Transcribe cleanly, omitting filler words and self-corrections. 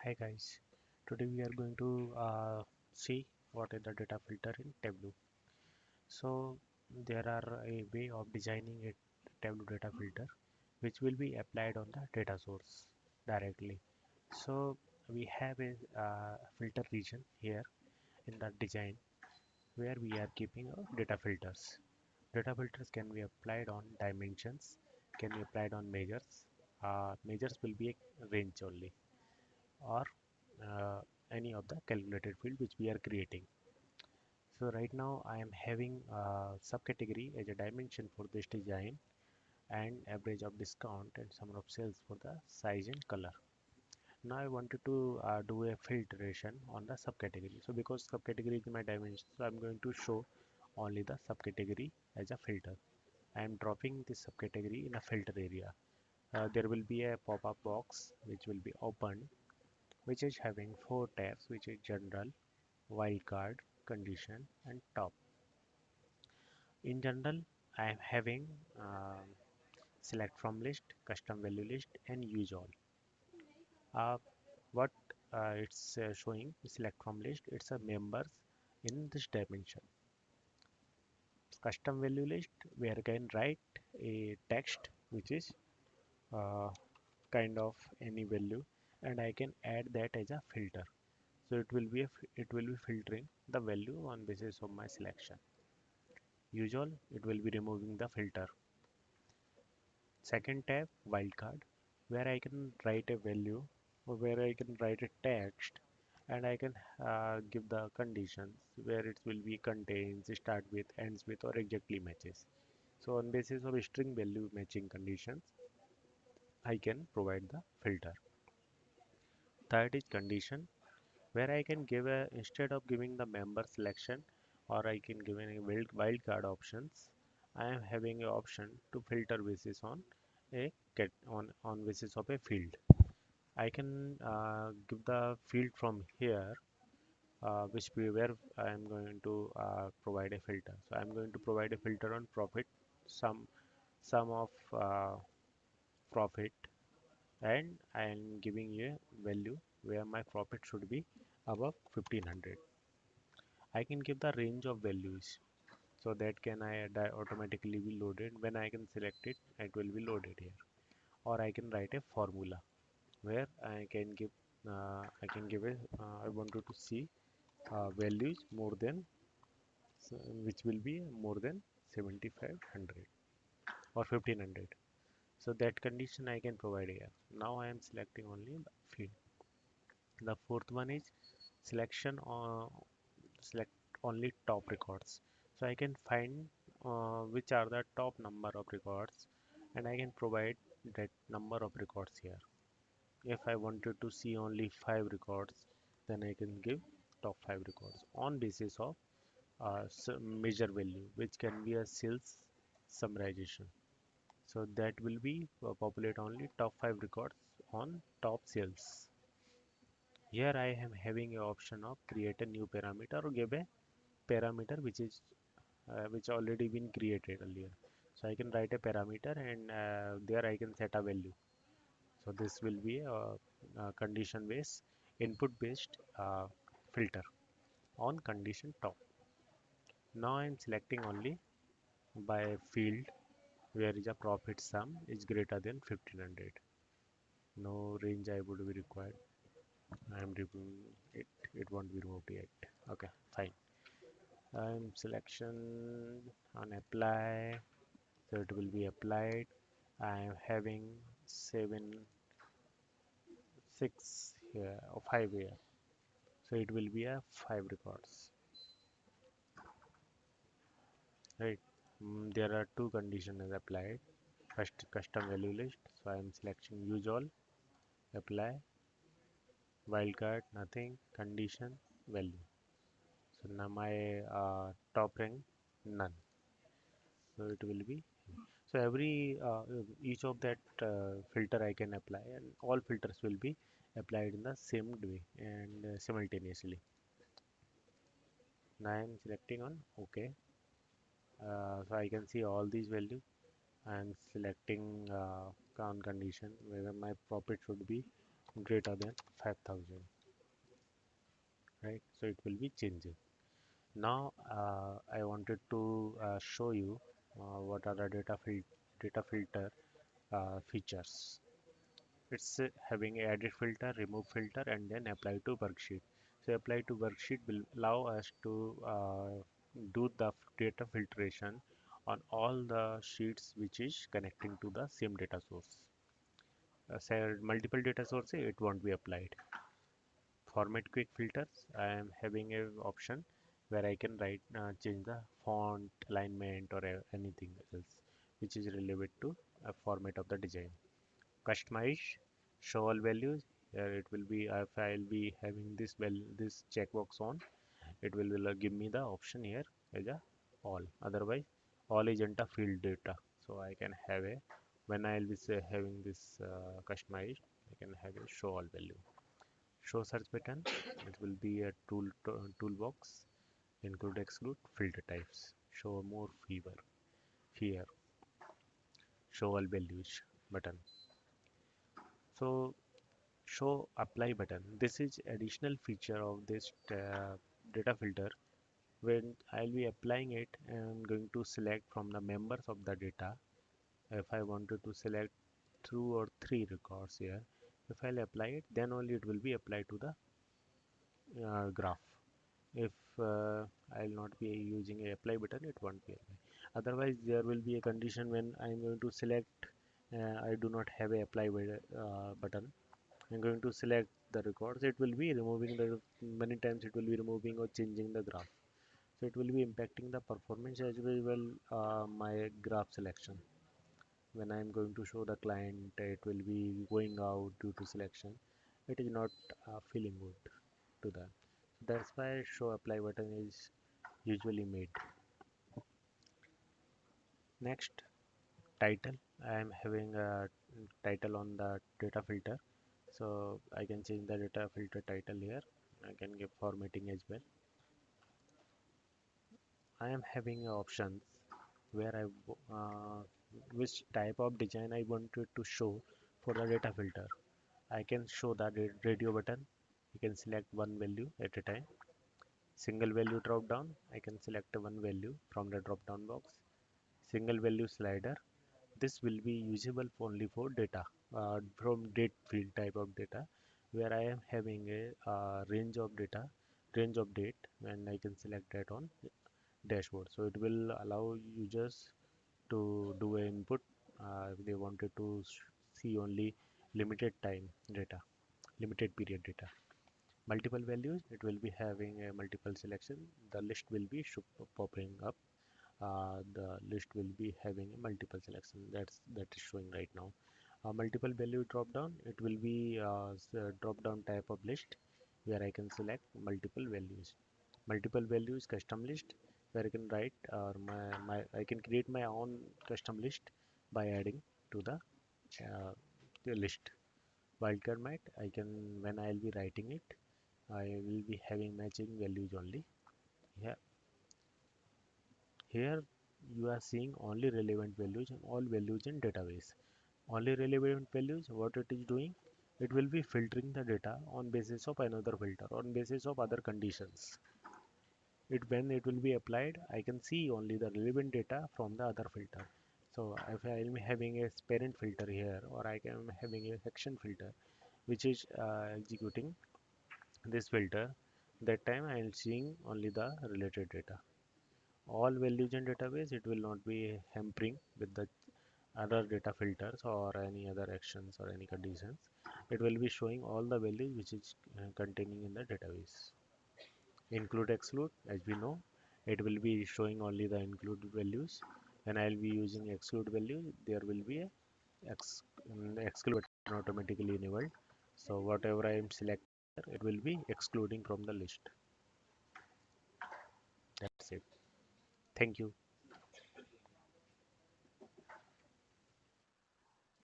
Hi guys, today we are going to see what is the data filter in Tableau. So there are a way of designing a Tableau data filter which will be applied on the data source directly. So we have a filter region here in the design where we are keeping our data filters. Data filters can be applied on dimensions, can be applied on measures. Measures will be a range only or uh, any of the calculated field which we are creating. So right now I am having a subcategory as a dimension for this design and average of discount and number of sales for the size and color. Now I wanted to do a filtration on the subcategory. So because subcategory is my dimension, so I'm going to show only the subcategory as a filter. I am dropping this subcategory in a filter area. There will be a pop-up box which will be opened, which is having four tabs, which is general, wildcard, condition, and top. In general, I am having select from list, custom value list, and use all. Uh, what it's showing select from list, it's a members in this dimension. Custom value list, where I can write a text which is uh, kind of any value, and I can add that as a filter. So it will be filtering the value on basis of my selection. Usual, it will be removing the filter. Second tab, wildcard, where I can write a value or where I can write a text, and I can give the conditions where it will be contains, start with, ends with, or exactly matches. So on basis of string value matching conditions, I can provide the filter. Third is condition, where I can give a instead of giving the member selection or I can give any wildcard options, I am having an option to filter basis on a get on basis of a field. I can give the field from here, which where I am going to provide a filter. So I am going to provide a filter on profit, sum of profit, and I am giving you a value where my profit should be above 1500. I can give the range of values, so that can I automatically be loaded. When I can select it, it will be loaded here. Or I can write a formula where I can give a I wanted to see values more than which will be more than 7500 or 1500. So that condition I can provide here. Now I am selecting only the field. The fourth one is selection or select only top records. So I can find which are the top number of records, and I can provide that number of records here. If I wanted to see only 5 records, then I can give top 5 records on basis of measure value, which can be a sales summarization. So that will be populate only top 5 records on top sales. Here I am having a option of create a new parameter or give a parameter which already been created earlier. So I can write a parameter and there I can set a value. So this will be a condition based input based filter on condition top. Now I am selecting only by field where is a profit sum is greater than 1500. No range I would be required. I am removing it. It won't be removed yet. Okay, fine. I'm selection on apply, so it will be applied. I am having 6 here or 5 here, so it will be a 5 records, right? There are two conditions applied. First, custom value list, so I am selecting use all, apply, wildcard, nothing, condition, value. So now my top rank none, so it will be. So every each of that filter I can apply, and all filters will be applied in the same way and simultaneously. Now I am selecting on OK. So I can see all these values. I am selecting on condition whether my profit should be greater than 5000, right? So it will be changing. Now I wanted to show you what are the data filter features. It's having a edit filter, remove filter, and then apply to worksheet. So apply to worksheet will allow us to do the data filtration on all the sheets which is connecting to the same data source. Say multiple data sources, it won't be applied. Format quick filters, I am having a option where I can write change the font, alignment, or anything else which is related to a format of the design. Customize, show all values. Here it will be if I'll be having this checkbox on, it will give me the option here as a all. Otherwise, all is enter field data. So I can have a when I'll be having this customized, I can have a show all value. Show search button. It will be a toolbox. Include exclude filter types. Show more fever. Here. Show all values button. So show apply button. This is additional feature of this data filter. When I'll be applying it, I'm going to select from the members of the data. If I wanted to select two or three records here, if I'll apply it, then only it will be applied to the graph. If I'll not be using a apply button, it won't be apply. Otherwise there will be a condition when I'm going to select, I do not have a apply button. I'm going to select the records, it will be removing the many times, it will be removing or changing the graph. So it will be impacting the performance as well, my graph selection. When I'm going to show the client, it will be going out due to selection, it is not feeling good to them. That's why show apply button is usually made. Next, title. I am having a title on the data filter, so I can change the data filter title here. I can give formatting as well. I am having options where which type of design I wanted to show for the data filter. I can show the radio button. You can select one value at a time. Single value drop down. I can select one value from the drop down box. Single value slider. This will be usable only for data from date field type of data, where I am having a range of date, and I can select that on dashboard. So it will allow users to do an input if they wanted to see only limited time data, limited period data. Multiple values, it will be having a multiple selection. The list will be popping up. The list will be having a multiple selection. That is showing right now. Multiple value drop down, it will be drop down type of list where I can select multiple values. Multiple values custom list where I can write I can create my own custom list by adding to the list. Wildcard mat, I can when I'll be writing it, I will be having matching values only. Yeah, here you are seeing only relevant values and all values in database. Only relevant values, what it is doing, it will be filtering the data on basis of another filter, on basis of other conditions. It when it will be applied, I can see only the relevant data from the other filter. So if I am having a parent filter here, or I am having a section filter which is executing this filter, that time I am seeing only the related data. All values in database, it will not be hampering with the other data filters or any other actions or any conditions. It will be showing all the values which is containing in the database. Include exclude, as we know, it will be showing only the include values. When I'll be using exclude value, there will be a exclude button automatically enabled. So whatever I am selecting, it will be excluding from the list. That's it. Thank you.